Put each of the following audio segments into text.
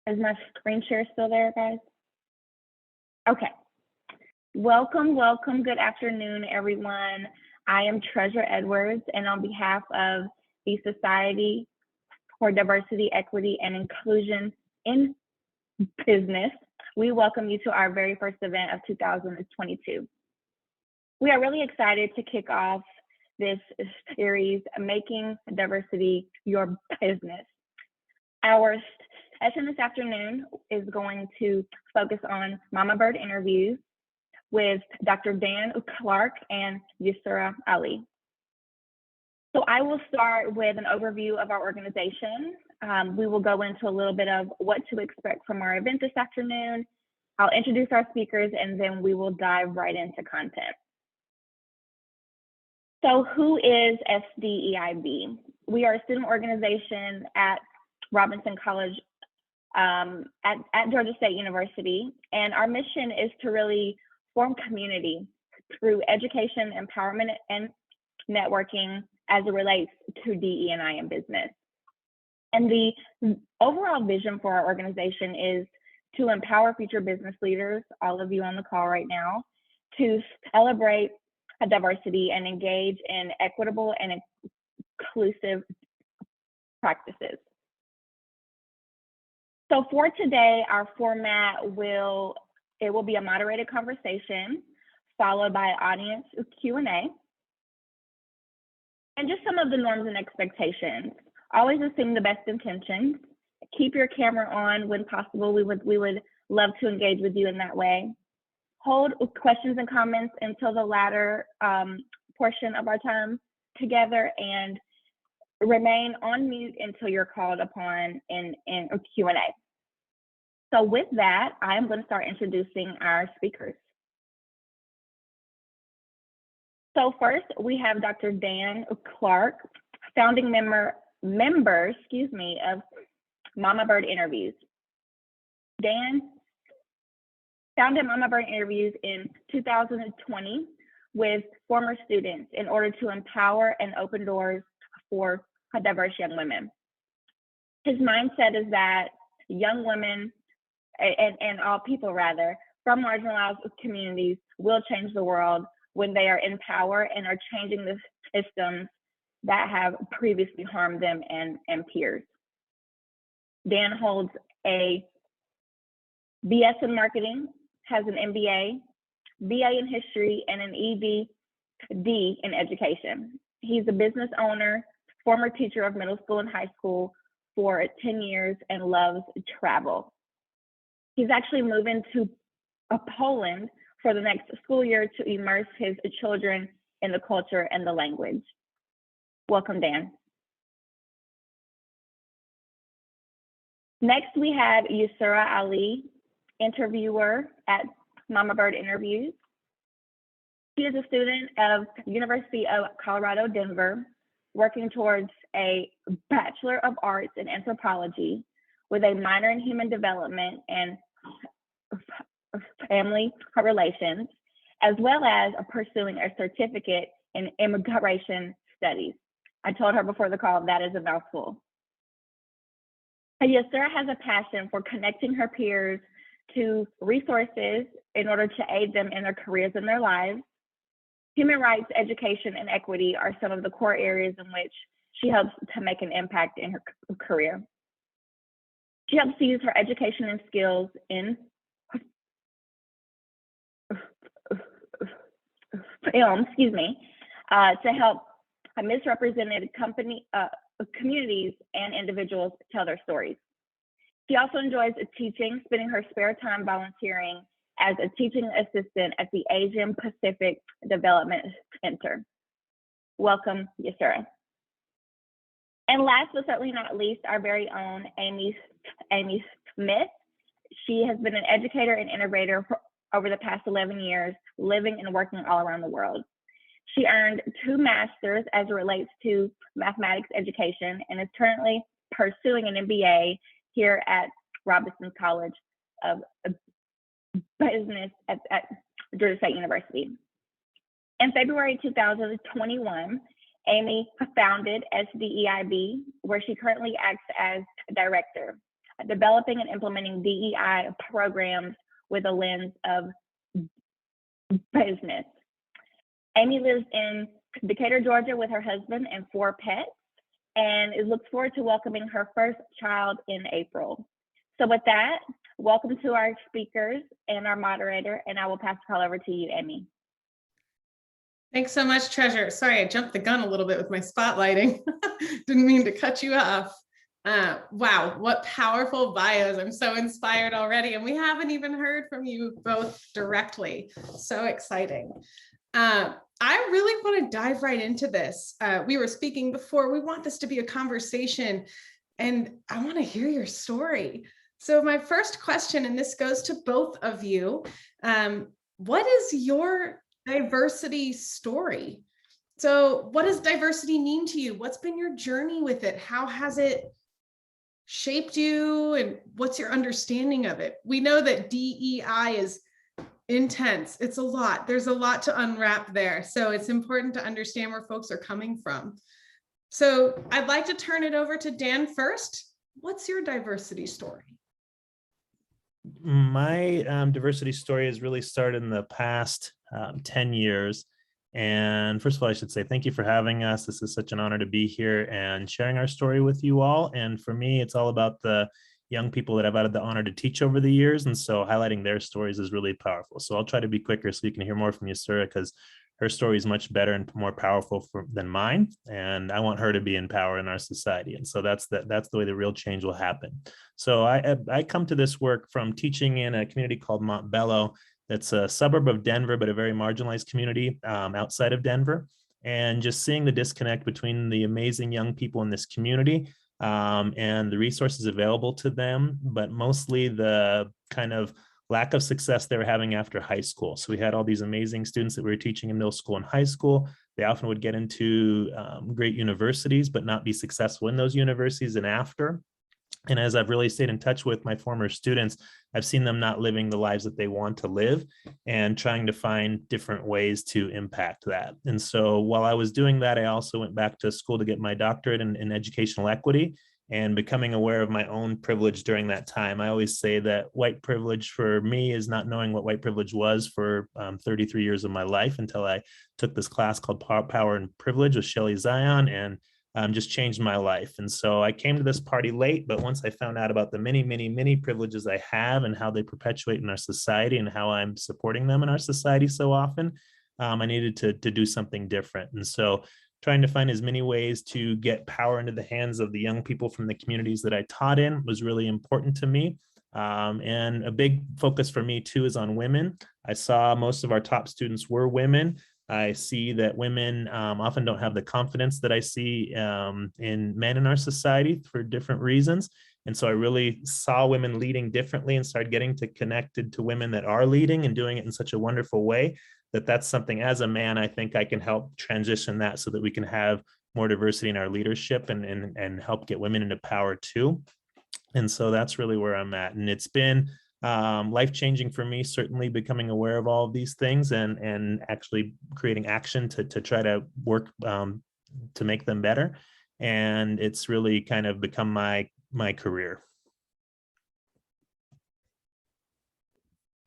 Is my screen share still there, guys? Okay. Welcome, welcome. Good afternoon, everyone. I am Treasure Edwards, and on behalf of the Society for Diversity, Equity, and Inclusion in Business, we welcome you to our very first event of 2022. We are really excited to kick off this series, Making Diversity Your Business. Our session this afternoon is going to focus on Mamabird Interviews with Dr. Dan Clarke and Yusura Ali. So I will start with an overview of our organization. We will go into a little bit of what to expect from our event this afternoon. I'll introduce our speakers, and then we will dive right into content. So who is SDEIB? We are a student organization at Robinson College at Georgia State University, and our mission is to really form community through education, empowerment, and networking as it relates to DE&I in business. And the overall vision for our organization is to empower future business leaders, all of you on the call right now, to celebrate diversity and engage in equitable and inclusive practices. So for today, our format will be a moderated conversation followed by audience Q&A. And just some of the norms and expectations. Always assume the best intentions. Keep your camera on when possible. We would love to engage with you in that way. Hold questions and comments until the latter portion of our time together, and remain on mute until you're called upon in a Q&A. So with that, I'm going to start introducing our speakers. So first, we have Dr. Dan Clarke, founding member of Mamabird Interviews. Dan founded Mamabird Interviews in 2020 with former students in order to empower and open doors for diverse young women. His mindset is that young women and all people rather from marginalized communities will change the world when they are in power and are changing the systems that have previously harmed them and peers. Dan holds a BS in marketing, has an MBA, BA in history, and an ED in education. He's a business owner, former teacher of middle school and high school for 10 years, and loves travel. He's actually moving to Poland for the next school year to immerse his children in the culture and the language. Welcome, Dan. Next, we have Yusura Ali, interviewer at Mamabird Interviews. She is a student of University of Colorado, Denver, working towards a Bachelor of Arts in Anthropology with a minor in Human Development and Family Relations, as well as pursuing a certificate in Immigration Studies. I told her before the call that is a mouthful. Yusura has a passion for connecting her peers to resources in order to aid them in their careers and their lives. Human rights, education, and equity are some of the core areas in which she helps to make an impact in her career. She helps to use her education and skills in film, to help misrepresented communities and individuals tell their stories. She also enjoys teaching, spending her spare time volunteering as a teaching assistant at the Asian Pacific Development Center. Welcome, Yusura. And last but certainly not least, our very own Amy Smith. She has been an educator and innovator for over the past 11 years, living and working all around the world. She earned 2 masters as it relates to mathematics education and is currently pursuing an MBA here at Robinson College of Business at Georgia State University. In February 2021, Amy founded SDEIB, where she currently acts as director. developing and implementing DEI programs with a lens of business. Amy lives in Decatur, Georgia with her husband and 4 pets, and looks forward to welcoming her first child in April. So with that, welcome to our speakers and our moderator, and I will pass the call over to you, Amy. Thanks so much, Treasure. Sorry, I jumped the gun a little bit with my spotlighting. Didn't mean to cut you off. Wow, what powerful bios. I'm so inspired already, and we haven't even heard from you both directly. So exciting. I really want to dive right into this. We were speaking before, we want this to be a conversation, and I want to hear your story. So my first question, and this goes to both of you, what is your diversity story? So what does diversity mean to you? What's been your journey with it? How has it shaped you? And what's your understanding of it? We know that DEI is intense. It's a lot. There's a lot to unwrap there. So it's important to understand where folks are coming from. So I'd like to turn it over to Dan first. What's your diversity story? My diversity story has really started in the past 10 years. And first of all, I should say thank you for having us. This is such an honor to be here and sharing our story with you all. And for me, it's all about the young people that I've had the honor to teach over the years. And so highlighting their stories is really powerful. So I'll try to be quicker so you can hear more from Yusura, because her story is much better and more powerful than mine. And I want her to be in power in our society. And so that's the way the real change will happen. So I come to this work from teaching in a community called Montbello. That's a suburb of Denver, but a very marginalized community outside of Denver. And just seeing the disconnect between the amazing young people in this community and the resources available to them, but mostly the kind of lack of success they were having after high school. So we had all these amazing students that we were teaching in middle school and high school. They often would get into great universities, but not be successful in those universities and after. And as I've really stayed in touch with my former students, I've seen them not living the lives that they want to live and trying to find different ways to impact that. And so while I was doing that, I also went back to school to get my doctorate in educational equity and becoming aware of my own privilege during that time. I always say that white privilege for me is not knowing what white privilege was for 33 years of my life until I took this class called Power and Privilege with Shelley Zion, and just changed my life. And so I came to this party late, but once I found out about the many, many, many privileges I have and how they perpetuate in our society and how I'm supporting them in our society so often, I needed to do something different. And so trying to find as many ways to get power into the hands of the young people from the communities that I taught in was really important to me. And a big focus for me too is on women. I saw most of our top students were women. I see that women often don't have the confidence that I see in men in our society for different reasons. And so I really saw women leading differently and started getting connected to women that are leading and doing it in such a wonderful way that that's something as a man, I think I can help transition that so that we can have more diversity in our leadership and help get women into power too. And so that's really where I'm at. And it's been life-changing for me, certainly becoming aware of all of these things and actually creating action to try to work to make them better. And it's really kind of become my career.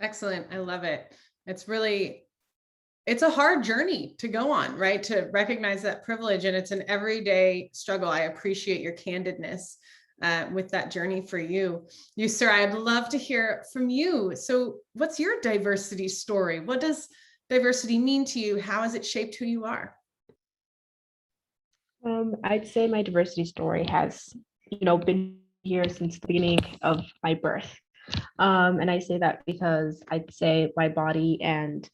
Excellent. I love it. It's a hard journey to go on, right? To recognize that privilege, and it's an everyday struggle. I appreciate your candidness with that journey for you. Yusura, I'd love to hear from you. So what's your diversity story? What does diversity mean to you? How has it shaped who you are? I'd say my diversity story has, been here since the beginning of my birth. And I say that because I'd say my body and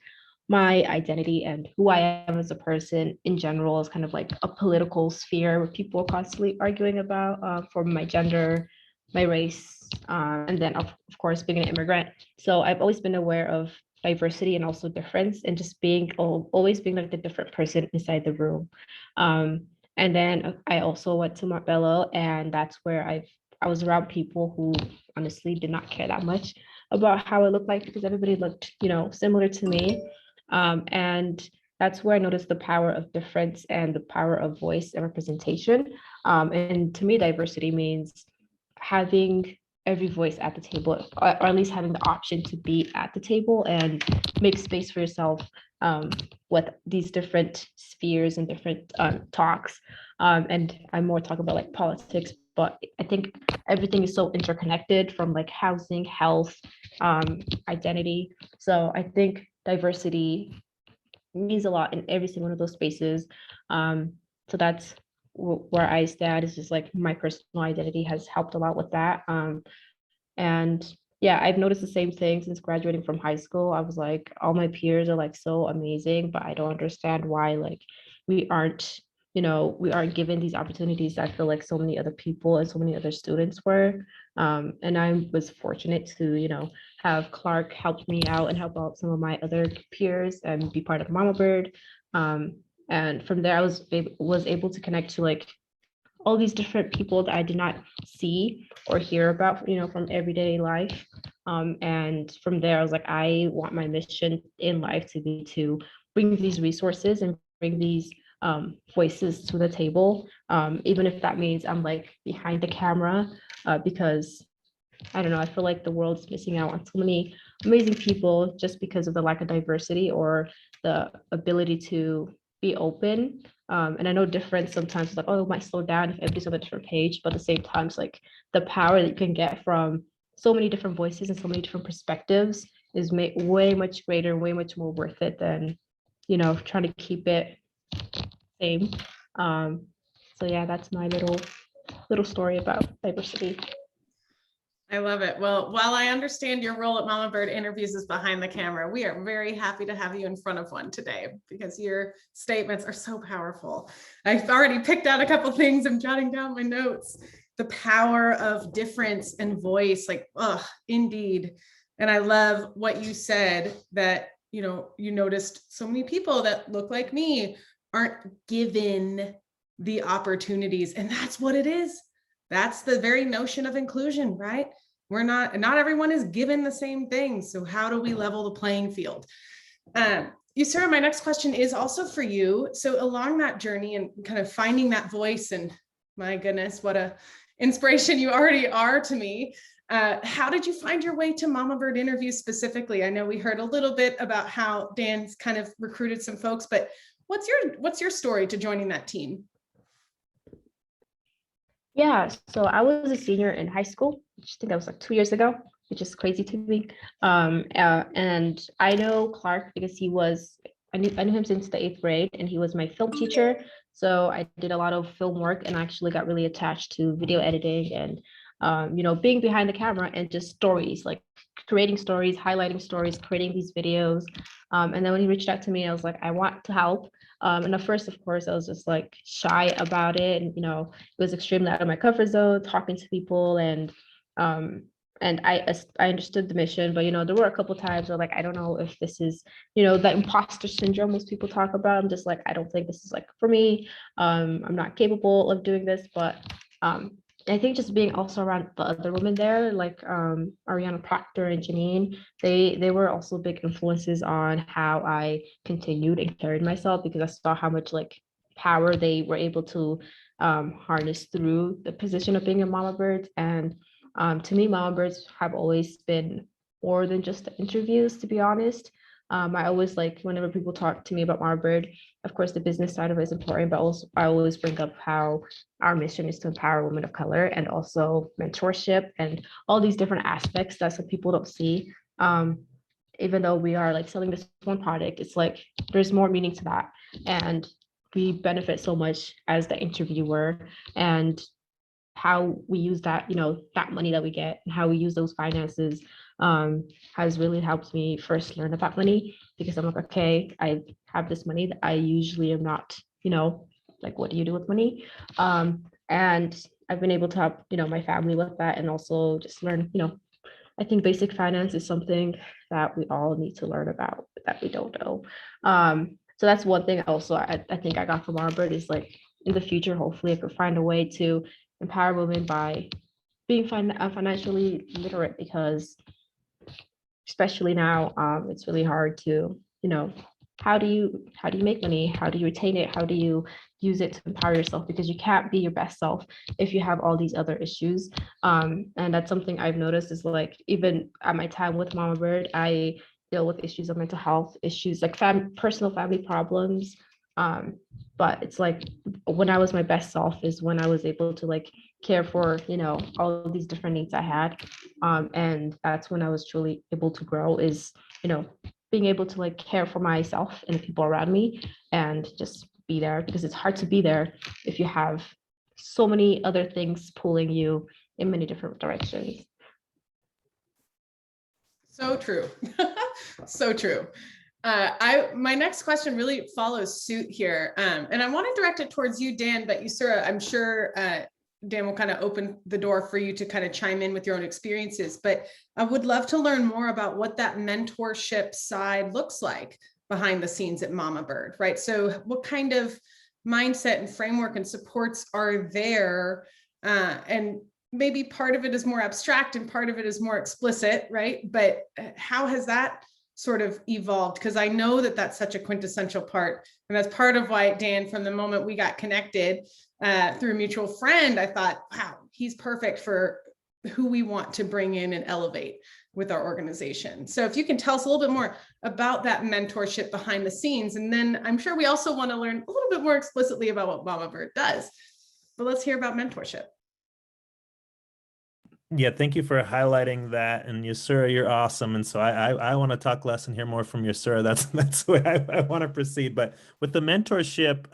my identity and who I am as a person in general is kind of like a political sphere where people are constantly arguing about for my gender, my race, and then of course being an immigrant. So I've always been aware of diversity and also difference and just always being like the different person inside the room. And then I also went to Montbello, and that's where I was around people who honestly did not care that much about how it looked like because everybody looked, similar to me. And that's where I noticed the power of difference and the power of voice and representation. And to me, diversity means having every voice at the table, or at least having the option to be at the table and make space for yourself with these different spheres and different talks. And I'm more talking about like politics, but I think everything is so interconnected, from like housing, health, identity. So I think diversity means a lot in every single one of those spaces. So that's where I stand. Is just like my personal identity has helped a lot with that. And yeah, I've noticed the same thing since graduating from high school. I was like, all my peers are like so amazing, but I don't understand why like we aren't, we aren't given these opportunities. I feel like so many other people and so many other students were. And I was fortunate to, have Clarke help me out and help out some of my other peers and be part of Mamabird. And from there, I was able to connect to like all these different people that I did not see or hear about, from everyday life. And from there, I was like, I want my mission in life to be to bring these resources and bring these voices to the table, even if that means I'm like behind the camera, because I don't know, I feel like the world's missing out on so many amazing people just because of the lack of diversity or the ability to be open. And I know different sometimes it's like, oh, it might slow down if everybody's on a different page, but at the same time, it's like the power that you can get from so many different voices and so many different perspectives is way much greater, way much more worth it than, trying to keep it same. So yeah, that's my little story about diversity. I love it. Well, while I understand your role at Mamabird Interviews is behind the camera, we are very happy to have you in front of one today because your statements are so powerful. I've already picked out a couple things. I'm jotting down my notes. The power of difference and voice, like, indeed. And I love what you said that, you noticed so many people that look like me aren't given the opportunities. And that's what it is. That's the very notion of inclusion, right? Not everyone is given the same thing. So how do we level the playing field? Yusura, my next question is also for you. So along that journey and kind of finding that voice, and my goodness, what a inspiration you already are to me. How did you find your way to Mamabird Interviews specifically? I know we heard a little bit about how Dan's kind of recruited some folks, but what's your story to joining that team? Yeah, so I was a senior in high school, which I think that was like 2 years ago, which is crazy to me. And I know Clarke because I knew him since the 8th grade, and he was my film teacher. So I did a lot of film work and actually got really attached to video editing and, being behind the camera and just stories, like creating stories, highlighting stories, creating these videos. And then when he reached out to me, I was like, I want to help. And at first, of course, I was just like shy about it. And, it was extremely out of my comfort zone, talking to people. And I understood the mission, but, there were a couple of times where like, I don't know if this is, that imposter syndrome most people talk about. I'm just like, I don't think this is like for me. I'm not capable of doing this, but I think just being also around the other women there, like Ariana Proctor and Janine, they were also big influences on how I continued and carried myself, because I saw how much like power they were able to harness through the position of being a mama bird. And to me, mama birds have always been more than just the interviews, to be honest. I always like whenever people talk to me about Mamabird, of course, the business side of it is important, but also I always bring up how our mission is to empower women of color and also mentorship and all these different aspects that some people don't see. Even though we are like selling this one product, it's like there's more meaning to that. And we benefit so much as the interviewer, and how we use that, that money that we get and how we use those finances has really helped me first learn about money, because I'm like, okay, I have this money that I usually am not, like, what do you do with money? And I've been able to help, my family with that, and also just learn, I think basic finance is something that we all need to learn about that we don't know. So that's one thing also I think I got from Mamabird is like, in the future, hopefully I could find a way to empower women by being financially literate, because especially now, it's really hard to, how do you make money? How do you retain it? How do you use it to empower yourself? Because you can't be your best self if you have all these other issues. And that's something I've noticed is like, even at my time with Mamabird, I deal with issues of mental health issues, like personal family problems. But it's like when I was my best self is when I was able to like care for, all of these different needs I had. And that's when I was truly able to grow, is, being able to like care for myself and the people around me and just be there, because it's hard to be there if you have so many other things pulling you in many different directions. So true. So true. My next question really follows suit here. And I want to direct it towards you, Dan, but Yusura, I'm sure Dan will kind of open the door for you to kind of chime in with your own experiences, but I would love to learn more about what that mentorship side looks like behind the scenes at Mamabird, right? So what kind of mindset and framework and supports are there? And maybe part of it is more abstract and part of it is more explicit, right? But how has that sort of evolved? Because I know that that's such a quintessential part. And that's part of why, Dan, from the moment we got connected through a mutual friend, I thought, wow, he's perfect for who we want to bring in and elevate with our organization. So if you can tell us a little bit more about that mentorship behind the scenes, and then I'm sure we also want to learn a little bit more explicitly about what Mamabird does. But let's hear about mentorship. Yeah, thank you for highlighting that. And Yusura, you're awesome. And so I want to talk less and hear more from Yusura. That's the way I want to proceed. But with the mentorship,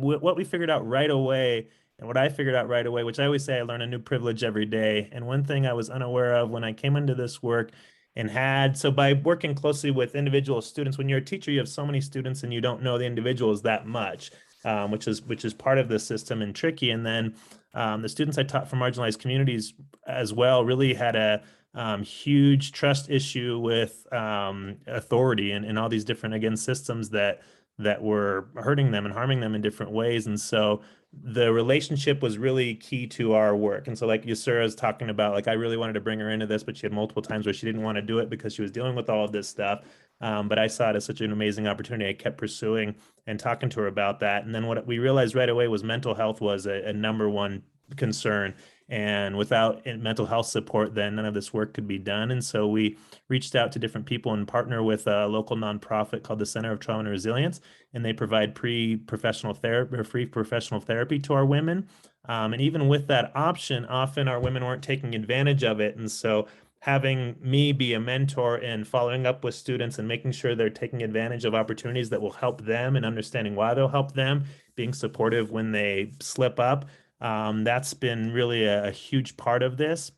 what we figured out right away, and what I figured out right away, which I always say I learn a new privilege every day. And one thing I was unaware of when I came into this work so by working closely with individual students, when you're a teacher, you have so many students and you don't know the individuals that much, which is part of the system and tricky. And then the students I taught from marginalized communities as well really had a huge trust issue with authority and all these different, again, systems that were hurting them and harming them in different ways. And so the relationship was really key to our work. And so like Yusura is talking about, like, I really wanted to bring her into this, but she had multiple times where she didn't want to do it because she was dealing with all of this stuff. But I saw it as such an amazing opportunity. I kept pursuing and talking to her about that. And then what we realized right away was mental health was a number one concern. And without mental health support, then none of this work could be done. And so we reached out to different people and partner with a local nonprofit called the Center of Trauma and Resilience. And they provide free professional therapy to our women. And even with that option, often our women weren't taking advantage of it. And so having me be a mentor and following up with students and making sure they're taking advantage of opportunities that will help them and understanding why they'll help them, being supportive when they slip up, that's been really a huge part of this.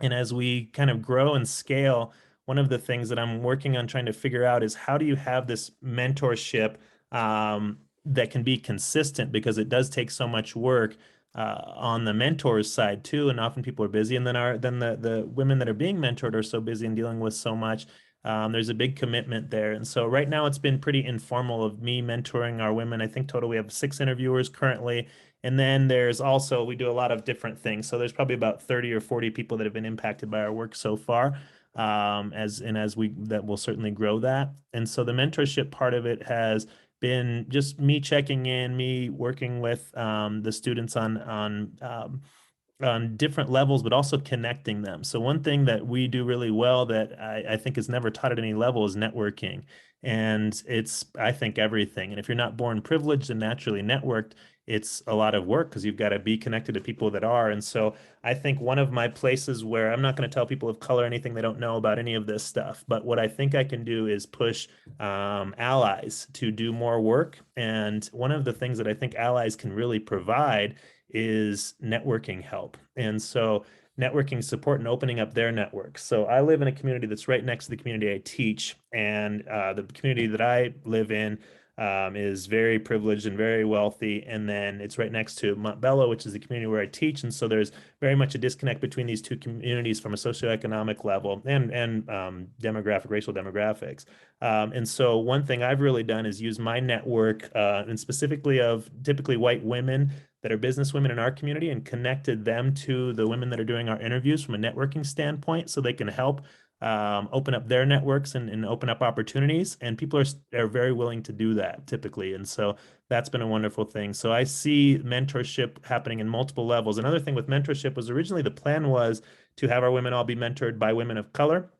And as we kind of grow and scale, one of the things that I'm working on trying to figure out is how do you have this mentorship that can be consistent, because it does take so much work on the mentor's side too, and often people are busy, and then the women that are being mentored are so busy and dealing with so much. There's a big commitment there. And so right now it's been pretty informal of me mentoring our women. I think total we have 6 interviewers currently. And then there's also, we do a lot of different things. So there's probably about 30 or 40 people that have been impacted by our work so far. That will certainly grow that. And so the mentorship part of it has been just me checking in, me working with the students on different levels, but also connecting them. So one thing that we do really well that I think is never taught at any level is networking. And it's, I think, everything. And if you're not born privileged and naturally networked, it's a lot of work because you've got to be connected to people that are. And so I think one of my places where I'm not going to tell people of color anything they don't know about any of this stuff, but what I think I can do is push allies to do more work. And one of the things that I think allies can really provide is networking help. And so networking support and opening up their networks. So I live in a community that's right next to the community I teach. And the community that I live in is very privileged and very wealthy. And then it's right next to Montbello, which is the community where I teach. And so there's very much a disconnect between these two communities from a socioeconomic level and racial demographics. And so one thing I've really done is use my network and specifically of typically white women that are business women in our community and connected them to the women that are doing our interviews from a networking standpoint so they can help open up their networks and open up opportunities. And people are very willing to do that typically. And so that's been a wonderful thing. So I see mentorship happening in multiple levels. Another thing with mentorship was originally the plan was to have our women all be mentored by women of color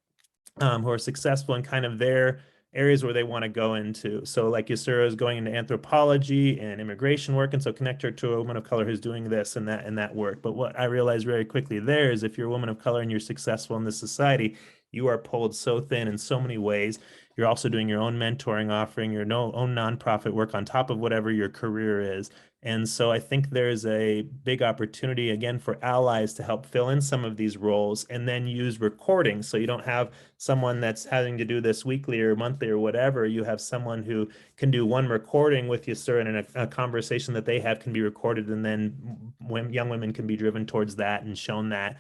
who are successful in kind of their areas where they want to go into. So like Yusura is going into anthropology and immigration work, and so connect her to a woman of color who's doing this and that work. But what I realized very quickly there is if you're a woman of color and you're successful in this society, you are pulled so thin in so many ways. You're also doing your own mentoring, offering your own nonprofit work on top of whatever your career is. And so I think there's a big opportunity, again, for allies to help fill in some of these roles and then use recording. So you don't have someone that's having to do this weekly or monthly or whatever. You have someone who can do one recording with you, sir, and a conversation that they have can be recorded. And then young women can be driven towards that and shown that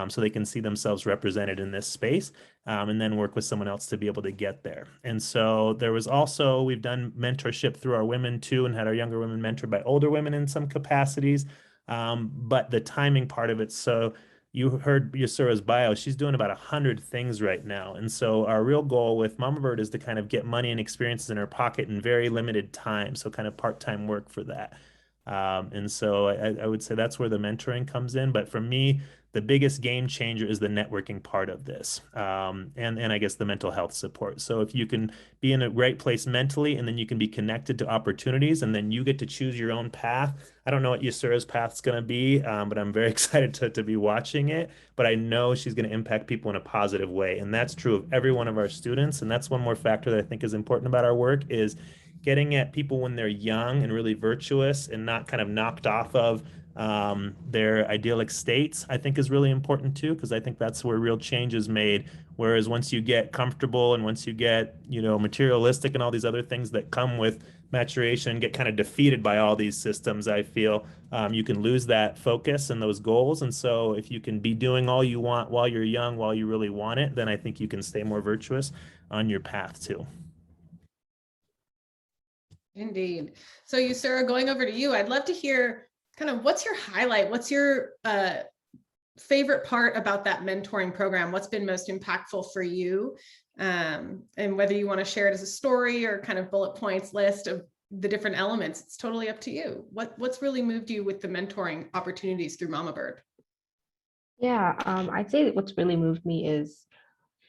so they can see themselves represented in this space. And then work with someone else to be able to get there. And so there was also, we've done mentorship through our women too, and had our younger women mentored by older women in some capacities. But the timing part of it, so you heard Yusura's bio, she's doing about 100 things right now. And so our real goal with Mamabird is to kind of get money and experiences in her pocket in very limited time. So kind of part-time work for that. And so I would say that's where the mentoring comes in. But for me, the biggest game changer is the networking part of this, and I guess the mental health support. So if you can be in a great place mentally, and then you can be connected to opportunities, and then you get to choose your own path. I don't know what Yusura's path's going to be, but I'm very excited to be watching it. But I know she's going to impact people in a positive way, and that's true of every one of our students. And that's one more factor that I think is important about our work is getting at people when they're young and really virtuous and not kind of knocked off of their idyllic states, I think is really important too, because I think that's where real change is made. Whereas once you get comfortable and once you get, materialistic and all these other things that come with maturation, get kind of defeated by all these systems, I feel you can lose that focus and those goals. And so if you can be doing all you want while you're young, while you really want it, then I think you can stay more virtuous on your path too. Indeed. So Yusura, going over to you, I'd love to hear kind of what's your highlight? What's your favorite part about that mentoring program? What's been most impactful for you? And whether you want to share it as a story or kind of bullet points list of the different elements, it's totally up to you. What's really moved you with the mentoring opportunities through Mamabird? Yeah, I'd say what's really moved me is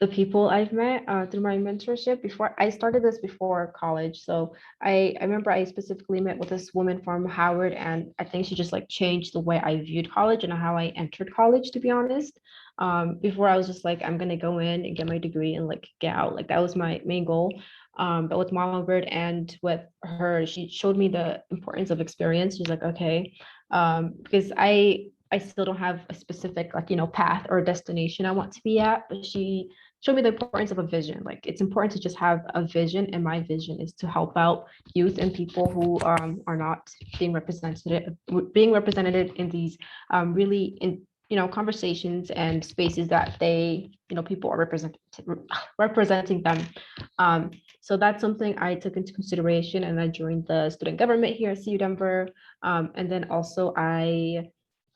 the people I've met through my mentorship. Before I started this before college, so I remember I specifically met with this woman from Howard, and I think she just like changed the way I viewed college and how I entered college, to be honest. Before I was just like, I'm gonna go in and get my degree and like get out, like that was my main goal. But with Mamabird and with her, she showed me the importance of experience. She's like, okay, because I still don't have a specific path or destination I want to be at, but she showed me the importance of a vision. Like it's important to just have a vision, and my vision is to help out youth and people who are not being represented in these really in conversations and spaces that they people are representing them. So that's something I took into consideration, and I joined the student government here at CU Denver, and then also I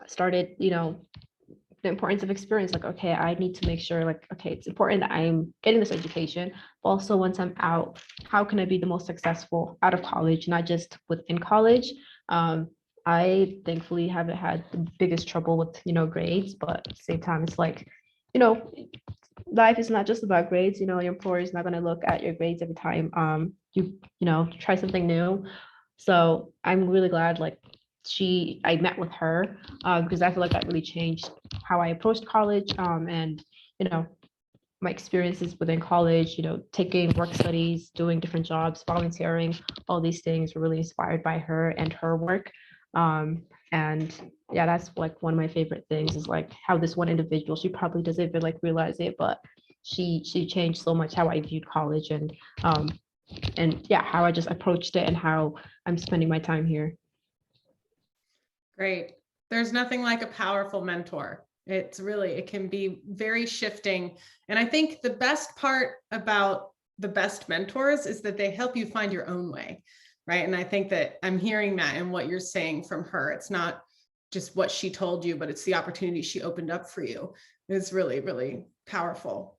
started the importance of experience. Like, okay, I need to make sure, like, okay, it's important that I'm getting this education, but also once I'm out, how can I be the most successful out of college, not just within college. I thankfully haven't had the biggest trouble with grades, but at the same time it's like life is not just about grades. Your employer is not going to look at your grades every time you try something new. So I'm really glad I met with her because I feel like that really changed how I approached college, and my experiences within college, taking work studies, doing different jobs, volunteering, all these things were really inspired by her and her work. And yeah, that's like one of my favorite things is like how this one individual, she probably doesn't even like realize it, but she changed so much how I viewed college, and yeah, how I just approached it and how I'm spending my time here. Great. There's nothing like a powerful mentor. It can be very shifting. And I think the best part about the best mentors is that they help you find your own way, right? And I think that I'm hearing that in what you're saying from her. It's not just what she told you, but it's the opportunity she opened up for you. It's really, really powerful.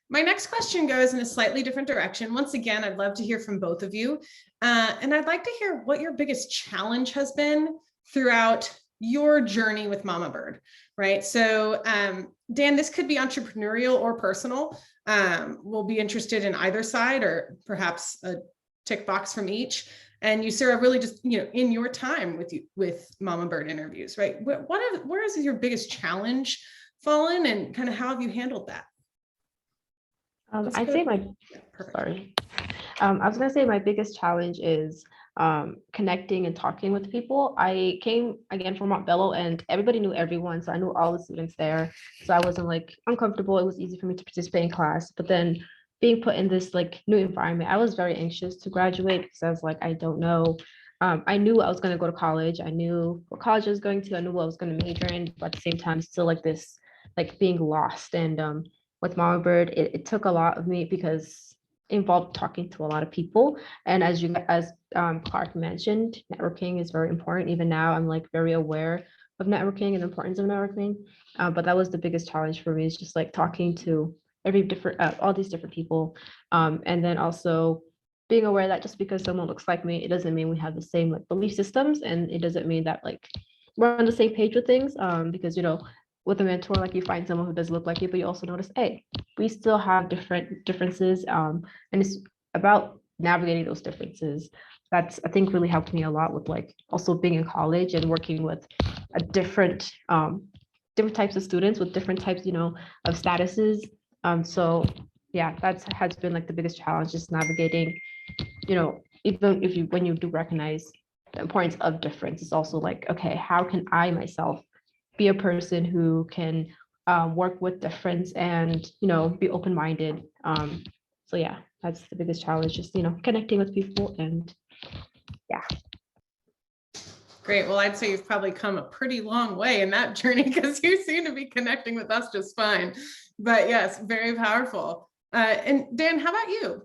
My next question goes in a slightly different direction. Once again, I'd love to hear from both of you. And I'd like to hear what your biggest challenge has been throughout your journey with Mamabird, right? So Dan, this could be entrepreneurial or personal. We'll be interested in either side, or perhaps a tick box from each. And Yusura, really just, in your time with Mamabird Interviews, right? Where is your biggest challenge fallen, and kind of how have you handled that? I'd say my, sorry. I was gonna say my biggest challenge is connecting and talking with people. I came again from Montbello, and everybody knew everyone, so I knew all the students there. So I wasn't like uncomfortable. It was easy for me to participate in class. But then being put in this like new environment, I was very anxious to graduate because I was like, I don't know. I knew I was going to go to college. I knew what college I was going to. I knew what I was going to major in, but at the same time, still like this, like being lost. And with Mamabird, it took a lot of me because it involved talking to a lot of people. And as Clarke mentioned, networking is very important. Even now, I'm like very aware of networking and the importance of networking. But that was the biggest challenge for me, is just like talking to all these different people. And then also being aware that just because someone looks like me, it doesn't mean we have the same like belief systems, and it doesn't mean that like we're on the same page with things. Because with a mentor, like you find someone who does look like you, but you also notice, hey, we still have differences. And it's about navigating those differences. That's, I think, really helped me a lot with like also being in college and working with a different types of students with different types, of statuses. So yeah, has been like the biggest challenge, just navigating, even when you do recognize the importance of difference, it's also like, okay, how can I myself be a person who can work with difference and, be open-minded. So yeah, that's the biggest challenge, just, connecting with people. And yeah. Great. Well, I'd say you've probably come a pretty long way in that journey, because you seem to be connecting with us just fine. But yes, very powerful. And Dan, how about you?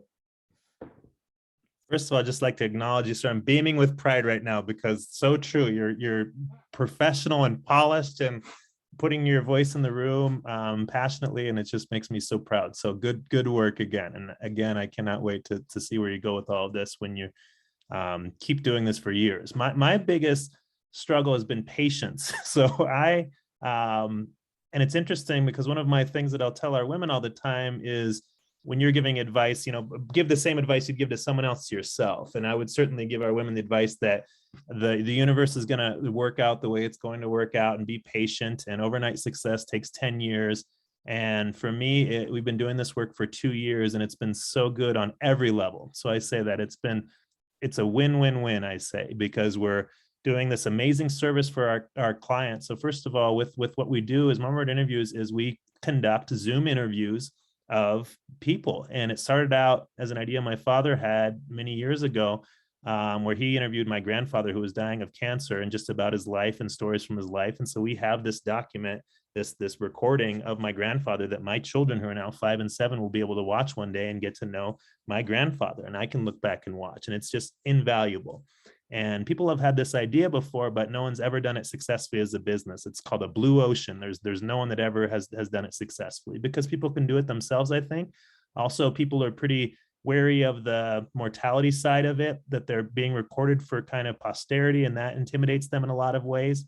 First of all, I'd just like to acknowledge you, sir. I'm beaming with pride right now, because so true. You're professional and polished and putting your voice in the room passionately, and it just makes me so proud. So good work again. And again, I cannot wait to see where you go with all of this when you keep doing this for years. My biggest struggle has been patience. So and it's interesting because one of my things that I'll tell our women all the time is, when you're giving advice, give the same advice you'd give to someone else to yourself. And I would certainly give our women the advice that the universe is going to work out the way it's going to work out, and be patient. And overnight success takes 10 years. And for me, we've been doing this work for 2 years, and it's been so good on every level. So I say that it's a win-win-win, I say, because we're doing this amazing service for our clients. So first of all, with what we do is Mamabird Interviews, is we conduct Zoom interviews of people. And it started out as an idea my father had many years ago, where he interviewed my grandfather, who was dying of cancer, and just about his life and stories from his life. And so we have this document, this recording of my grandfather, that my children, who are now 5 and 7, will be able to watch one day and get to know my grandfather. And I can look back and watch, and it's just invaluable. And people have had this idea before, but no one's ever done it successfully as a business. It's called a blue ocean. There's no one that ever has done it successfully, because people can do it themselves, I think. Also, people are pretty wary of the mortality side of it, that they're being recorded for kind of posterity, and that intimidates them in a lot of ways.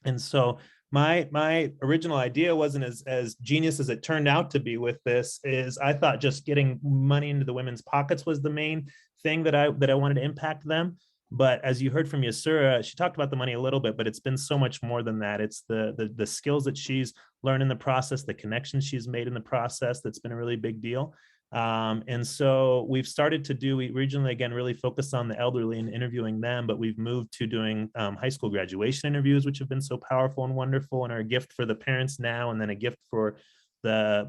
And so my original idea wasn't as genius as it turned out to be with this. Is I thought just getting money into the women's pockets was the main thing that I wanted to impact them. But as you heard from Yusura, she talked about the money a little bit, but it's been so much more than that. It's the skills that she's learned in the process, the connections she's made in the process, that's been a really big deal. And so we regionally, again, really focused on the elderly and interviewing them, but we've moved to doing high school graduation interviews, which have been so powerful and wonderful, and are a gift for the parents now, and then a gift for the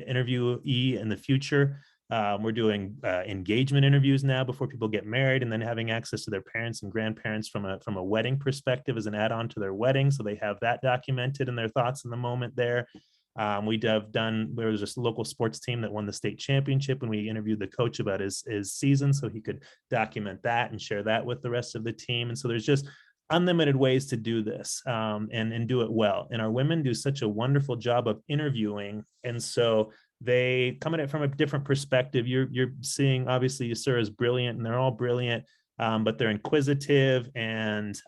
interviewee in the future. We're doing engagement interviews now before people get married, and then having access to their parents and grandparents from a wedding perspective as an add-on to their wedding, so they have that documented and their thoughts in the moment there. There was just a local sports team that won the state championship, and we interviewed the coach about his season, so he could document that and share that with the rest of the team. And so there's just unlimited ways to do this, and do it well. And our women do such a wonderful job of interviewing. And so they come at it from a different perspective. You're seeing, obviously, Yusura is brilliant, and they're all brilliant, but they're inquisitive and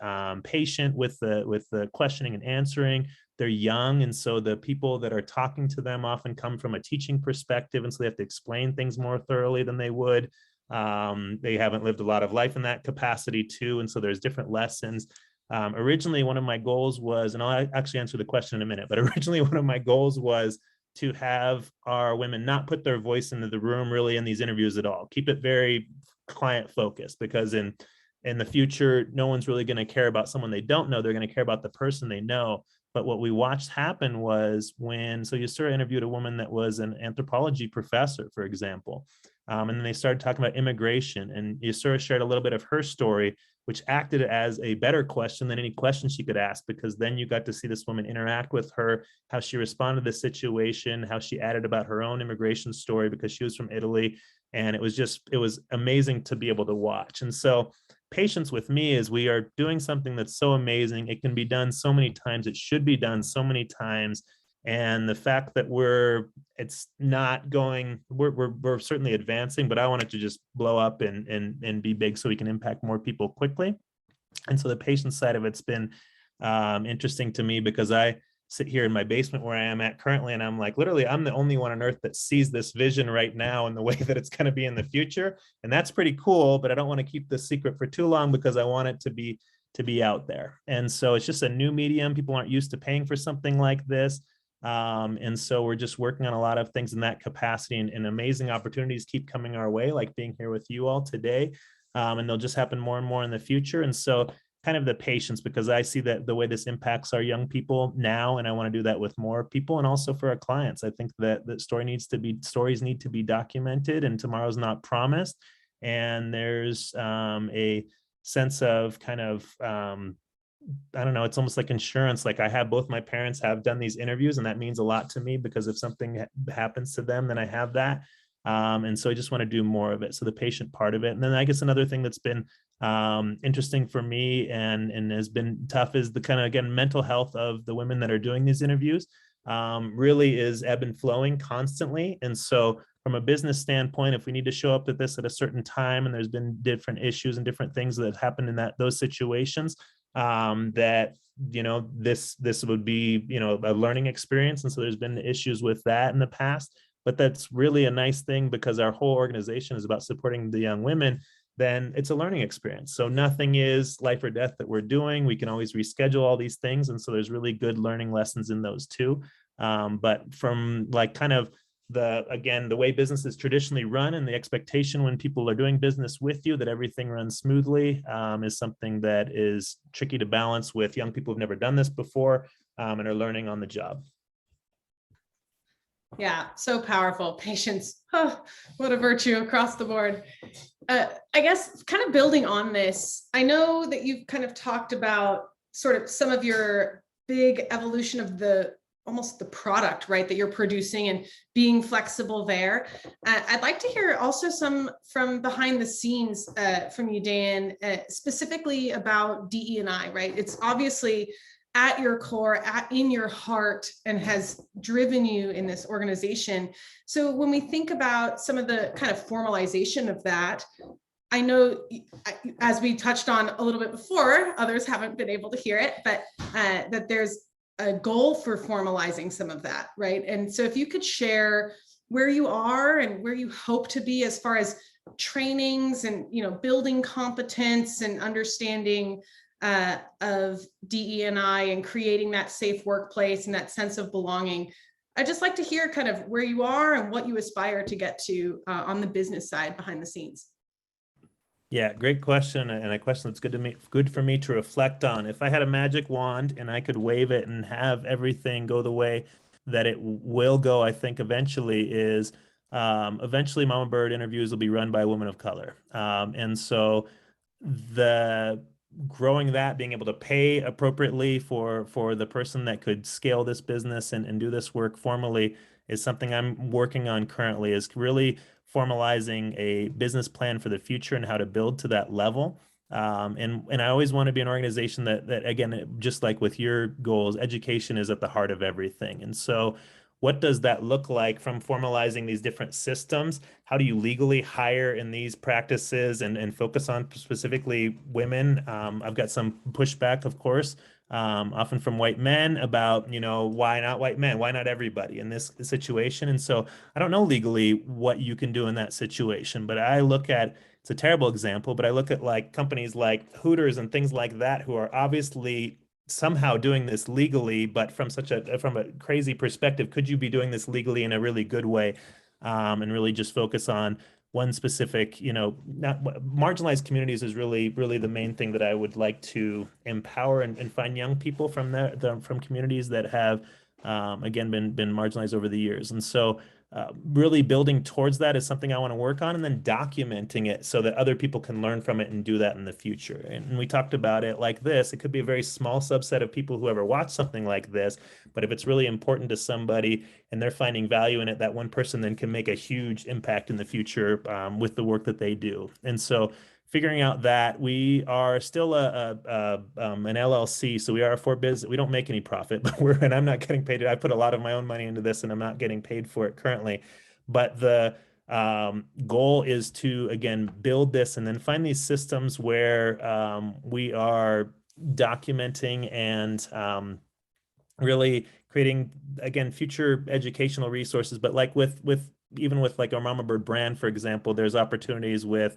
patient with the questioning and answering. They're young, and so the people that are talking to them often come from a teaching perspective, and so they have to explain things more thoroughly than they would. They haven't lived a lot of life in that capacity too, and so there's different lessons. Originally, one of my goals was, and I'll actually answer the question in a minute, but originally one of my goals was to have our women not put their voice into the room really in these interviews at all. Keep it very client focused, because in the future, no one's really going to care about someone they don't know. They're going to care about the person they know. But what we watched happen was so Yusura interviewed a woman that was an anthropology professor, for example. And then they started talking about immigration, and Yusura shared a little bit of her story, which acted as a better question than any question she could ask, because then you got to see this woman interact with her, how she responded to the situation, how she added about her own immigration story because she was from Italy. And it was amazing to be able to watch. And so patience with me is, we are doing something that's so amazing. It can be done so many times. It should be done so many times. And the fact that we're certainly advancing, but I want it to just blow up and be big so we can impact more people quickly. And so the patient side of it's been interesting to me, because I sit here in my basement where I am at currently, and I'm like, literally, I'm the only one on earth that sees this vision right now and the way that it's going to be in the future. And that's pretty cool, but I don't want to keep this secret for too long, because I want it to be out there. And so it's just a new medium. People aren't used to paying for something like this. And so we're just working on a lot of things in that capacity, and amazing opportunities keep coming our way, like being here with you all today. And they'll just happen more and more in the future. And so kind of the patience, because I see that the way this impacts our young people now, and I want to do that with more people, and also for our clients. I think that the stories need to be documented, and tomorrow's not promised. And there's a sense of kind of I don't know, it's almost like insurance. Like, I have both my parents have done these interviews, and that means a lot to me, because if something happens to them, then I have that. And so I just want to do more of it. So the patient part of it. And then I guess another thing that's been interesting for me and has been tough is the kind of, again, mental health of the women that are doing these interviews. Really is ebb and flowing constantly. And so from a business standpoint, if we need to show up at this at a certain time, and there's been different issues and different things that happen in those situations, that, this would be, a learning experience. And so there's been issues with that in the past, but that's really a nice thing, because our whole organization is about supporting the young women. Then it's a learning experience. So nothing is life or death that we're doing. We can always reschedule all these things. And so there's really good learning lessons in those too. But from like kind of the way business is traditionally run, and the expectation when people are doing business with you that everything runs smoothly, is something that is tricky to balance with young people who've never done this before, and are learning on the job. Yeah, so powerful. Patience. Oh, what a virtue across the board. I guess kind of building on this, I know that you've kind of talked about sort of some of your big evolution of almost the product, right, that you're producing, and being flexible there. I'd like to hear also some from behind the scenes from you, Dan, specifically about DE&I, right? It's obviously at your core, in your heart, and has driven you in this organization. So when we think about some of the kind of formalization of that, I know, as we touched on a little bit before, others haven't been able to hear it, but that there's a goal for formalizing some of that, right? And so if you could share where you are and where you hope to be as far as trainings and, building competence and understanding of DE&I and creating that safe workplace and that sense of belonging. I'd just like to hear kind of where you are and what you aspire to get to on the business side behind the scenes. Yeah, great question, and a question that's good for me to reflect on. If I had a magic wand and I could wave it and have everything go the way that it will go, I think eventually Mamabird Interviews will be run by a woman of color. And so growing that, being able to pay appropriately for the person that could scale this business and do this work formally is something I'm working on currently, is really formalizing a business plan for the future and how to build to that level. And I always want to be an organization that again, just like with your goals, education is at the heart of everything. And so what does that look like from formalizing these different systems? How do you legally hire in these practices and focus on specifically women? I've got some pushback, of course, often from white men about, why not white men? Why not everybody in this situation? And so I don't know legally what you can do in that situation, but I look at, it's a terrible example, but I look at like companies like Hooters and things like that who are obviously somehow doing this legally, but from a crazy perspective, could you be doing this legally in a really good way, and really just focus on one specific, not marginalized communities is really, really the main thing that I would like to empower and find young people from from communities that have, again, been marginalized over the years. And so really building towards that is something I want to work on, and then documenting it so that other people can learn from it and do that in the future. And we talked about it like this. It could be a very small subset of people who ever watch something like this, but if it's really important to somebody and they're finding value in it, that one person then can make a huge impact in the future with the work that they do. And so figuring out that we are still an LLC, so we are for business. We don't make any profit, but and I'm not getting paid. I put a lot of my own money into this, and I'm not getting paid for it currently. But the goal is to, again, build this and then find these systems where we are documenting and really creating, again, future educational resources. But like even with like our Mamabird brand, for example, there's opportunities with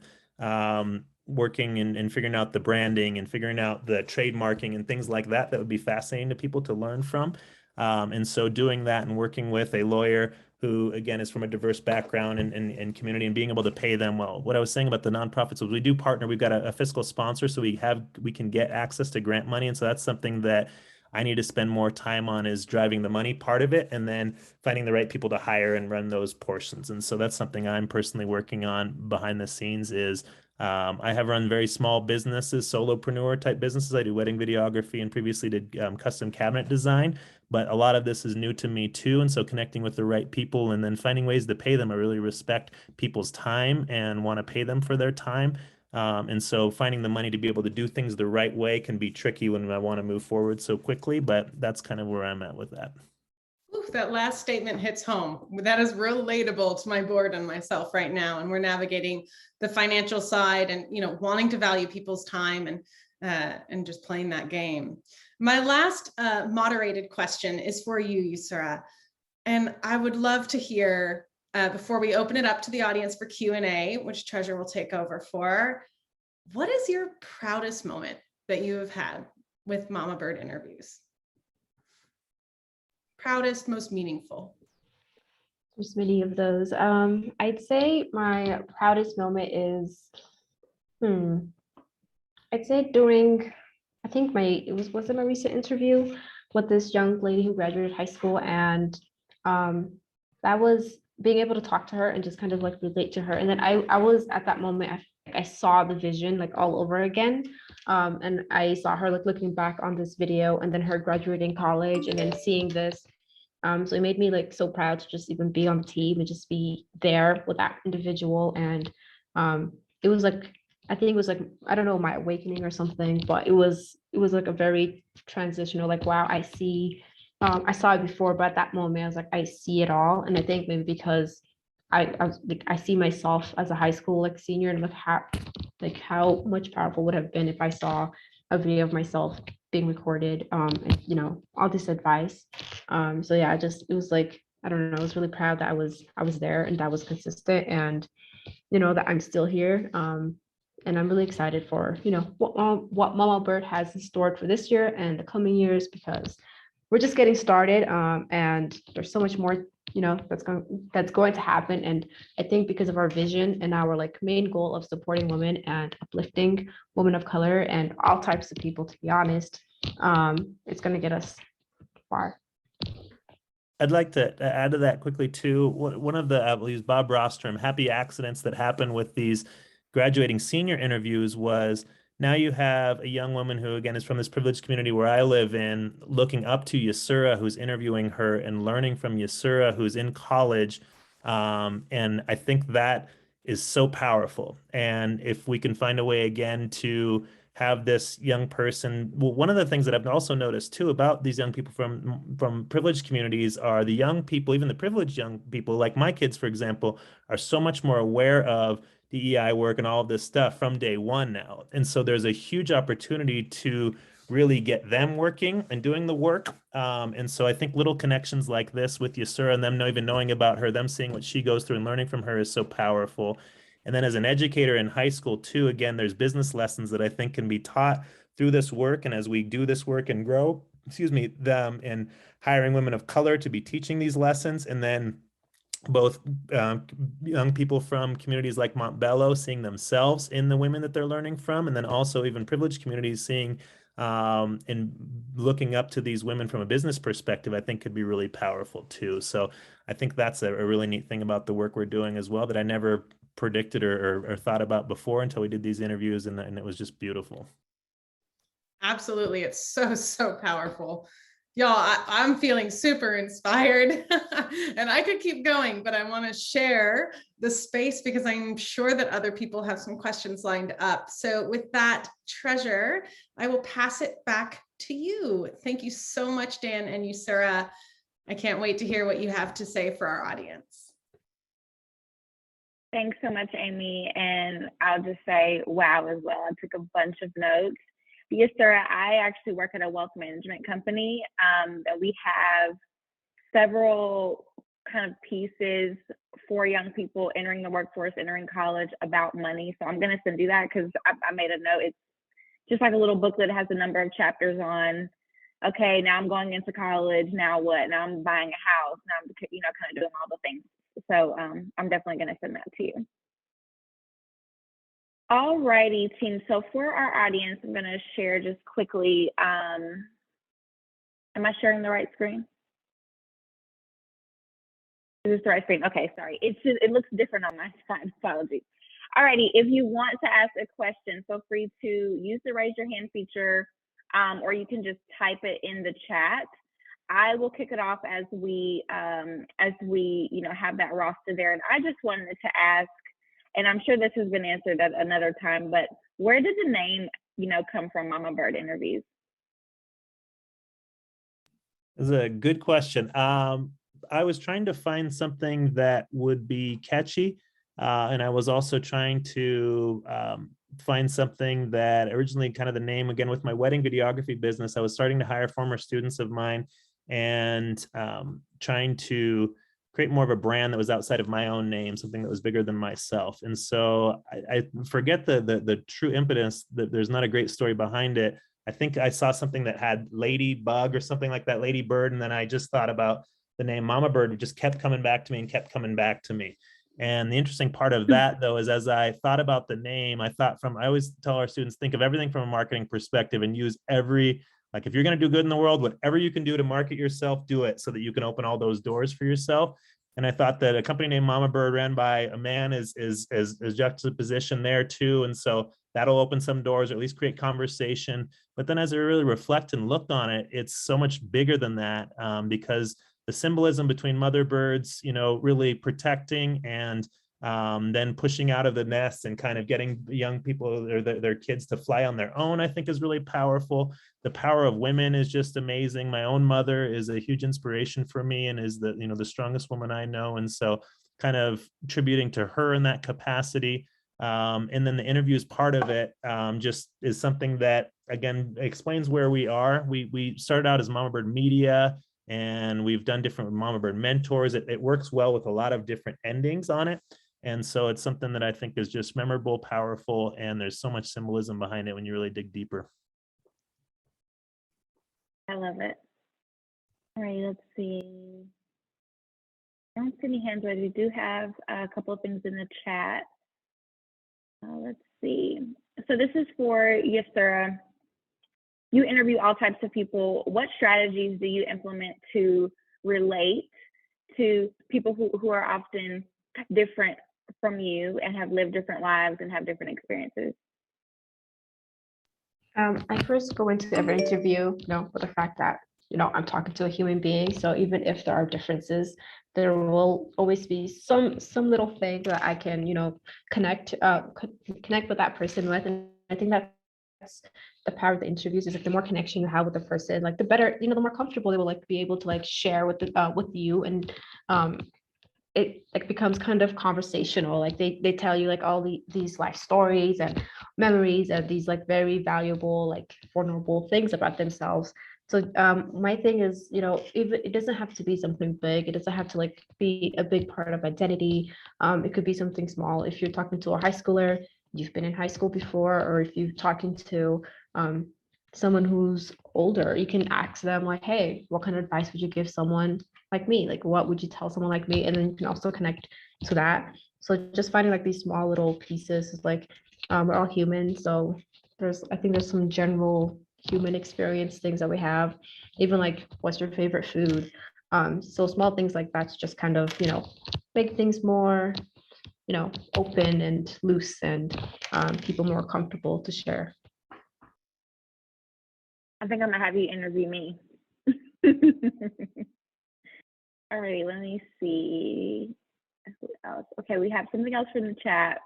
working and figuring out the branding and figuring out the trademarking and things like that would be fascinating to people to learn from. And so doing that and working with a lawyer who, again, is from a diverse background and community, and being able to pay them well. What I was saying about the nonprofits was we do partner. We've got a fiscal sponsor, so we can get access to grant money. And so that's something that I need to spend more time on, is driving the money part of it and then finding the right people to hire and run those portions. And so that's something I'm personally working on behind the scenes is I have run very small businesses, solopreneur type businesses. I do wedding videography and previously did custom cabinet design, but a lot of this is new to me too. And so connecting with the right people and then finding ways to pay them. I really respect people's time and want to pay them for their time. And so finding the money to be able to do things the right way can be tricky when I want to move forward so quickly, but that's kind of where I'm at with that. Oof, that last statement hits home. That is relatable to my board and myself right now. And we're navigating the financial side and, wanting to value people's time and just playing that game. My last moderated question is for you, Yusura. And I would love to hear, before we open it up to the audience for Q&A, which Treasure will take over for, what is your proudest moment that you have had with Mamabird Interviews? Proudest, most meaningful? There's many of those. I'd say my proudest moment is, I'd say during, I think was it my recent interview with this young lady who graduated high school, and that was being able to talk to her and just kind of like relate to her. And then I was at that moment, I saw the vision like all over again. And I saw her like looking back on this video and then her graduating college and then seeing this. So it made me like so proud to just even be on the team and just be there with that individual. And it was like, I think it was like, I don't know, my awakening or something, but it was like a very transitional, like, wow, I see, I saw it before, but at that moment I was like, I see it all. And I think maybe because I see myself as a high school like senior, and how much powerful would have been if I saw a video of myself being recorded, and all this advice. So yeah, it was like, I don't know, I was really proud that I was there and that was consistent, and that I'm still here. And I'm really excited for what Mamabird has in store for this year and the coming years, because we're just getting started, and there's so much more that's going to happen. And I think because of our vision and our like main goal of supporting women and uplifting women of color and all types of people, to be honest, it's going to get us far. I'd like to add to that quickly too. One of the, I'll use Bob Ross term, happy accidents that happen with these graduating senior interviews was, now you have a young woman who, again, is from this privileged community where I live in, looking up to Yusura, who's interviewing her, and learning from Yusura, who's in college. And I think that is so powerful. And if we can find a way, again, to have this young person. Well, one of the things that I've also noticed too about these young people from privileged communities are the young people, even the privileged young people, like my kids, for example, are so much more aware of DEI work and all of this stuff from day one now. And so there's a huge opportunity to really get them working and doing the work. And so I think little connections like this with Yusura and them not even knowing about her, them seeing what she goes through and learning from her is so powerful. And then as an educator in high school too, again, there's business lessons that I think can be taught through this work. And as we do this work and grow, them in hiring women of color to be teaching these lessons, and then both young people from communities like Montbello seeing themselves in the women that they're learning from, and then also even privileged communities seeing and looking up to these women from a business perspective, I think could be really powerful too. So I think that's a really neat thing about the work we're doing as well that I never predicted or thought about before until we did these interviews, and it was just beautiful. Absolutely. It's so, so powerful. Y'all, I'm feeling super inspired and I could keep going, but I want to share the space because I'm sure that other people have some questions lined up. So with that, Treasure, I will pass it back to you. Thank you so much, Dan and Yusura. I can't wait to hear what you have to say for our audience. Thanks so much, Amy. And I'll just say, wow, as well. I took a bunch of notes. Yusura, I actually work at a wealth management company that we have several kind of pieces for young people entering the workforce, entering college about money. So I'm going to send you that because I made a note. It's just like a little booklet that has a number of chapters on, okay, now I'm going into college. Now what? Now I'm buying a house. Now I'm, kind of doing all the things. So I'm definitely going to send that to you. All righty, team. So for our audience, I'm going to share just quickly. Am I sharing the right screen? Is this the right screen? Okay, sorry. It looks different on my side. Apologies. All righty. If you want to ask a question, feel free to use the raise your hand feature, or you can just type it in the chat. I will kick it off as we have that roster there. And I just wanted to ask, and I'm sure this has been answered at another time, but where did the name, come from, Mamabird Interviews? That's a good question. I was trying to find something that would be catchy, and I was also trying to find something that originally kind of the name, again, with my wedding videography business, I was starting to hire former students of mine and trying to create more of a brand that was outside of my own name, something that was bigger than myself. And so I forget the true impetus, that there's not a great story behind it. I think I saw something that had ladybug or something like that, ladybird. And then I just thought about the name Mamabird. It just kept coming back to me and kept coming back to me. And the interesting part of that, though, is as I thought about the name, I always tell our students, think of everything from a marketing perspective and use like if you're going to do good in the world, whatever you can do to market yourself, do it so that you can open all those doors for yourself. And I thought that a company named Mamabird ran by a man is juxtaposition there too. And so that'll open some doors or at least create conversation. But then as I really reflect and looked on it, it's so much bigger than that, because the symbolism between mother birds, really protecting and then pushing out of the nest and kind of getting young people or their kids to fly on their own, I think is really powerful. The power of women is just amazing. My own mother is a huge inspiration for me and is the strongest woman I know. And so kind of attributing to her in that capacity. And then the interviews part of it just is something that, again, explains where we are. We started out as Mamabird Media, and we've done different Mamabird mentors. It works well with a lot of different endings on it. And so it's something that I think is just memorable, powerful, and there's so much symbolism behind it when you really dig deeper. I love it. All right, let's see. I don't see any hands raised. We do have a couple of things in the chat. Let's see. So this is for Yusura. You interview all types of people. What strategies do you implement to relate to people who are often different from you and have lived different lives and have different experiences? I first go into every interview, with the fact that, I'm talking to a human being. So even if there are differences, there will always be some little thing that I can, connect with that person with. And I think that's the power of the interviews is like the more connection you have with the person, like the better, the more comfortable they will like be able to like share with with you. And it like becomes kind of conversational. Like they tell you like all these life stories and memories and these like very valuable, like vulnerable things about themselves. So my thing is, even it doesn't have to be something big. It doesn't have to like be a big part of identity. It could be something small. If you're talking to a high schooler, you've been in high school before, or if you're talking to someone who's older, you can ask them like, hey, what kind of advice would you give someone like me? Like, what would you tell someone like me? And then you can also connect to that. So just finding like these small little pieces is like, we're all human. So I think there's some general human experience things that we have, even like, what's your favorite food? So small things like that's just kind of, make things more, open and loose, and people more comfortable to share. I think I'm gonna have you interview me. All right, let me see. Who else? Okay, we have something else from the chat.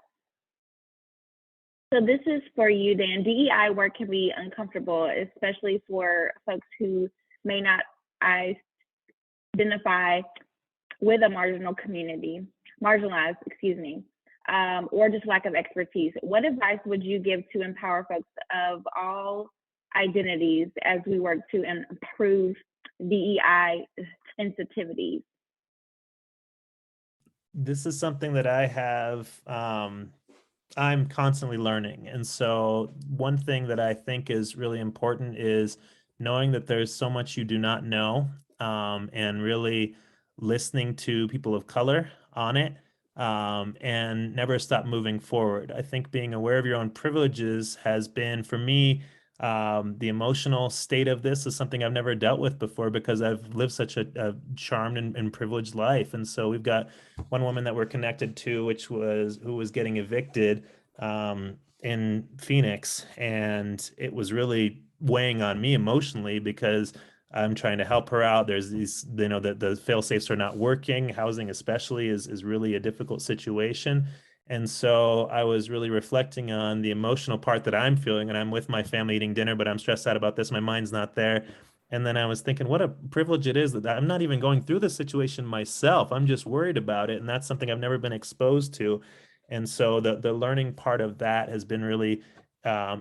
So this is for you, Dan. DEI work can be uncomfortable, especially for folks who may not identify with a marginalized, or just lack of expertise. What advice would you give to empower folks of all identities as we work to improve DEI sensitivities? This is something that I have, I'm constantly learning. And so one thing that I think is really important is knowing that there's so much you do not know, and really listening to people of color on it, and never stop moving forward. I think being aware of your own privileges has been, for me, the emotional state of this is something I've never dealt with before because I've lived such a charmed and privileged life. And so we've got one woman that we're connected to, who was getting evicted in Phoenix. And it was really weighing on me emotionally because I'm trying to help her out. There's these, the fail safes are not working. Housing especially is really a difficult situation. And so I was really reflecting on the emotional part that I'm feeling, and I'm with my family eating dinner, but I'm stressed out about this. My mind's not there. And then I was thinking, what a privilege it is that I'm not even going through this situation myself. I'm just worried about it. And that's something I've never been exposed to. And so the learning part of that has been really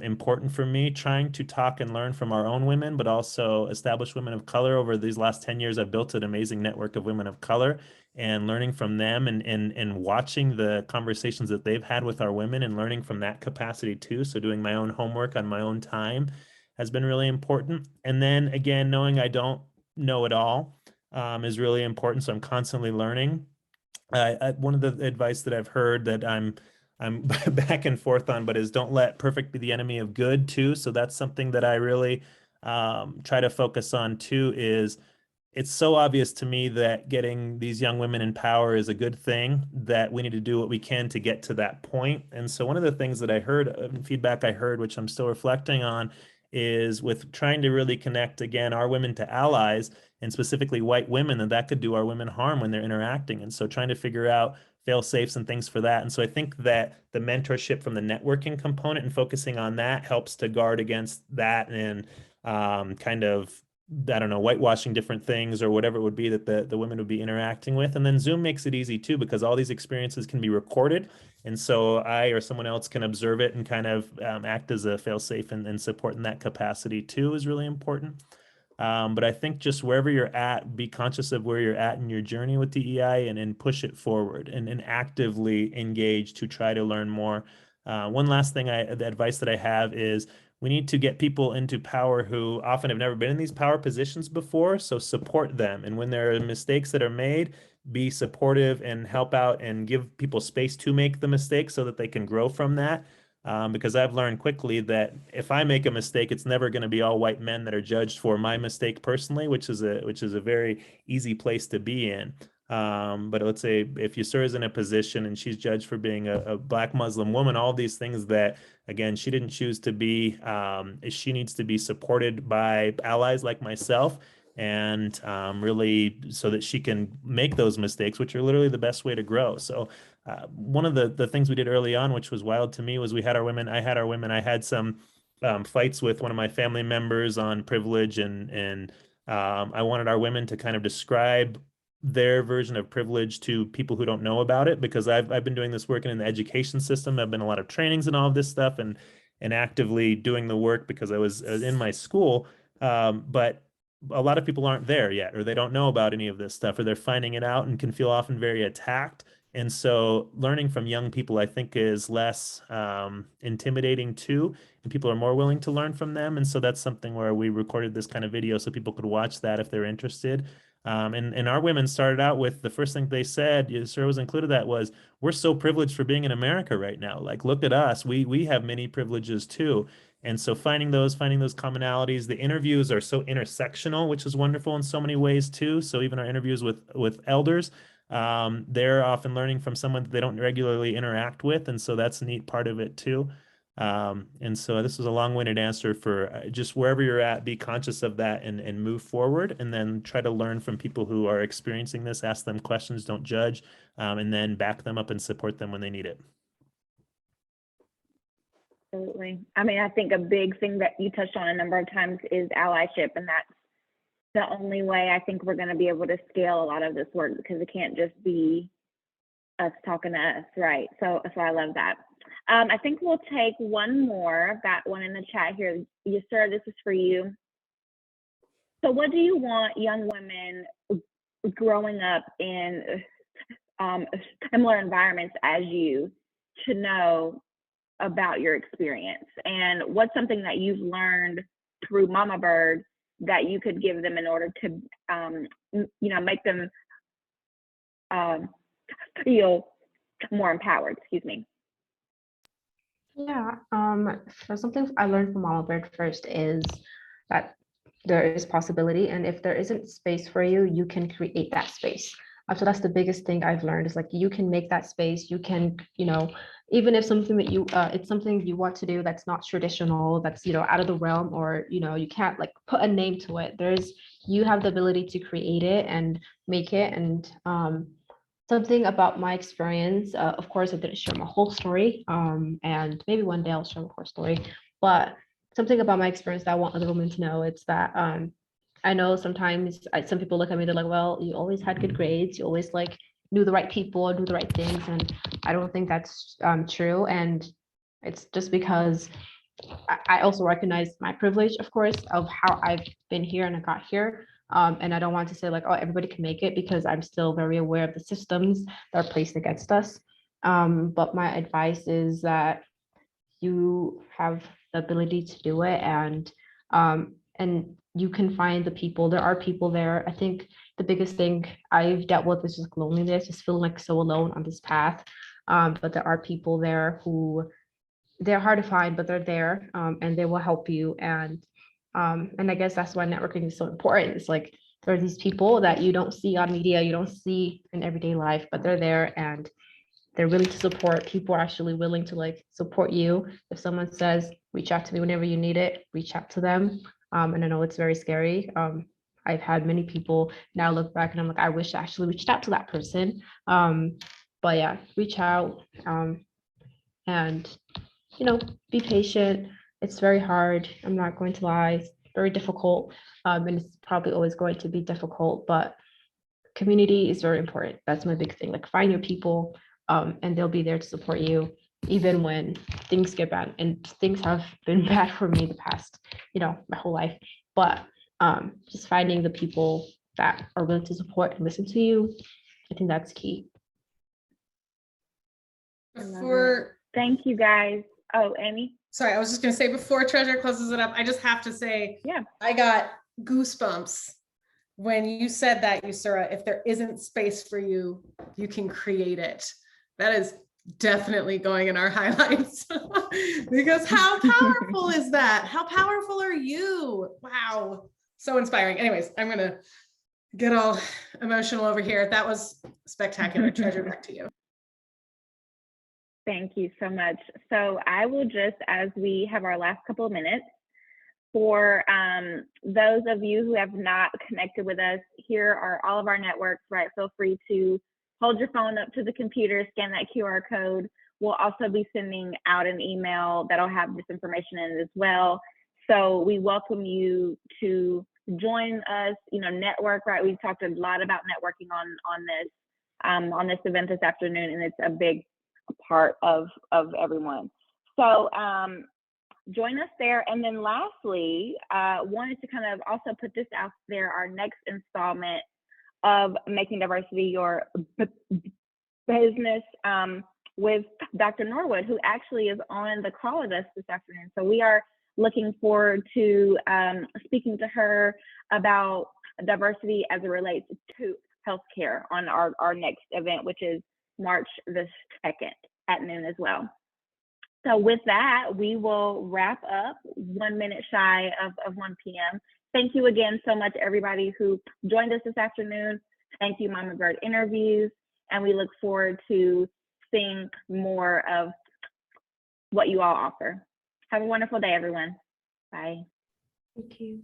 important for me, trying to talk and learn from our own women, but also established women of color. Over these last 10 years, I've built an amazing network of women of color, and learning from them and watching the conversations that they've had with our women and learning from that capacity too. So doing my own homework on my own time has been really important. And then again, knowing I don't know it all is really important. So I'm constantly learning. One of the advice that I've heard that I'm back and forth on, but is don't let perfect be the enemy of good too. So that's something that I really try to focus on too. Is it's so obvious to me that getting these young women in power is a good thing, that we need to do what we can to get to that point. And so one of the things that I heard, feedback I heard, which I'm still reflecting on, is with trying to really connect, again, our women to allies, and specifically white women, that could do our women harm when they're interacting. And so trying to figure out fail safes and things for that. And so I think that the mentorship from the networking component and focusing on that helps to guard against that and kind of, I don't know, whitewashing different things or whatever it would be that the women would be interacting with. And then Zoom makes it easy too, because all these experiences can be recorded. And so I or someone else can observe it and kind of act as a fail-safe and support in that capacity too is really important. But I think just wherever you're at, be conscious of where you're at in your journey with DEI and push it forward and actively engage to try to learn more. One last thing, the advice that I have is we need to get people into power who often have never been in these power positions before. So support them. And when there are mistakes that are made, be supportive and help out and give people space to make the mistakes so that they can grow from that. Because I've learned quickly that if I make a mistake, it's never going to be all white men that are judged for my mistake personally, which is a very easy place to be in. But let's say if Yusura is in a position and she's judged for being a Black Muslim woman, all these things that, again, she didn't choose to be, she needs to be supported by allies like myself, and really so that she can make those mistakes, which are literally the best way to grow. So one of the things we did early on, which was wild to me, was I had our women, I had some fights with one of my family members on privilege, and I wanted our women to kind of describe their version of privilege to people who don't know about it, because I've been doing this working in the education system. I've been a lot of trainings and all of this stuff, and actively doing the work because I was in my school. But a lot of people aren't there yet, or they don't know about any of this stuff, or they're finding it out and can feel often very attacked. And so learning from young people, I think, is less intimidating too, and people are more willing to learn from them. And so that's something where we recorded this kind of video so people could watch that if they're interested. And our women started out with the first thing they said, Yusura was included, that was, we're so privileged for being in America right now. Like, look at us. We have many privileges too. And so finding those commonalities, the interviews are so intersectional, which is wonderful in so many ways too. So even our interviews with elders, they're often learning from someone that they don't regularly interact with. And so that's a neat part of it too. And so this was a long-winded answer for just wherever you're at, be conscious of that and move forward, and then try to learn from people who are experiencing this, ask them questions, don't judge, and then back them up and support them when they need it. Absolutely. I mean, I think a big thing that you touched on a number of times is allyship, and that's the only way I think we're going to be able to scale a lot of this work, because it can't just be us talking to us, right? So I love that. I think we'll take one more. I've got one in the chat here. Yusura, this is for you. So what do you want young women growing up in similar environments as you to know about your experience? And what's something that you've learned through Mamabird that you could give them in order to, make them feel more empowered? Excuse me. Yeah, so something I learned from Mamabird first is that there is possibility, and if there isn't space for you, you can create that space. So that's the biggest thing I've learned, is like, you can make that space. You can, even if something that you, it's something you want to do that's not traditional, that's, out of the realm, or, you can't like put a name to it. You have the ability to create it and make it. And something about my experience, of course, I didn't share my whole story, and maybe one day I'll share my whole story, but something about my experience that I want other women to know, it's that I know sometimes some people look at me, they're like, well, you always had good grades, you always like knew the right people, do the right things, and I don't think that's true. And it's just because I also recognize my privilege, of course, of how I've been here and I got here. And I don't want to say like, oh, everybody can make it, because I'm still very aware of the systems that are placed against us. But my advice is that you have the ability to do it, and you can find the people. There are people there. I think the biggest thing I've dealt with is just loneliness, just feeling like so alone on this path. But there are people there who, they're hard to find, but they're there, and they will help you. And I guess that's why networking is so important. It's like, there are these people that you don't see on media, you don't see in everyday life, but they're there and they're willing to support. People are actually willing to like support you. If someone says, reach out to me whenever you need it, reach out to them. And I know it's very scary. I've had many people now look back and I'm like, I wish I actually reached out to that person. But yeah, reach out, and be patient. It's very hard. I'm not going to lie. It's very difficult. And it's probably always going to be difficult, but community is very important. That's my big thing. Like, find your people, and they'll be there to support you, even when things get bad. And things have been bad for me the past, my whole life. But just finding the people that are willing to support and listen to you, I think that's key. Thank you, guys. Oh, Amy? Sorry, I was just going to say, before Treasure closes it up, I just have to say, yeah, I got goosebumps when you said that, Yusura. If there isn't space for you, you can create it. That is definitely going in our highlights. Because how powerful is that? How powerful are you? Wow. So inspiring. Anyways, I'm going to get all emotional over here. That was spectacular. Treasure, back to you. Thank you so much. So I will just, as we have our last couple of minutes, for those of you who have not connected with us, here are all of our networks, right? Feel free to hold your phone up to the computer, scan that QR code. we'll also be sending out an email that'll have this information in it as well. So we welcome you to join us, network, right? We've talked a lot about networking on this event this afternoon, and it's a big part of everyone. So join us there. And then lastly, wanted to kind of also put this out there, our next installment of Making Diversity Your Business with Dr. Norwood, who actually is on the call with us this afternoon. So we are looking forward to speaking to her about diversity as it relates to healthcare on our next event, which is March the 2nd at noon as well. So with that, we will wrap up 1 minute shy of 1 p.m. Thank you again so much, everybody who joined us this afternoon. Thank you, Mamabird Interviews, and we look forward to seeing more of what you all offer. Have a wonderful day, everyone. Bye. Thank you.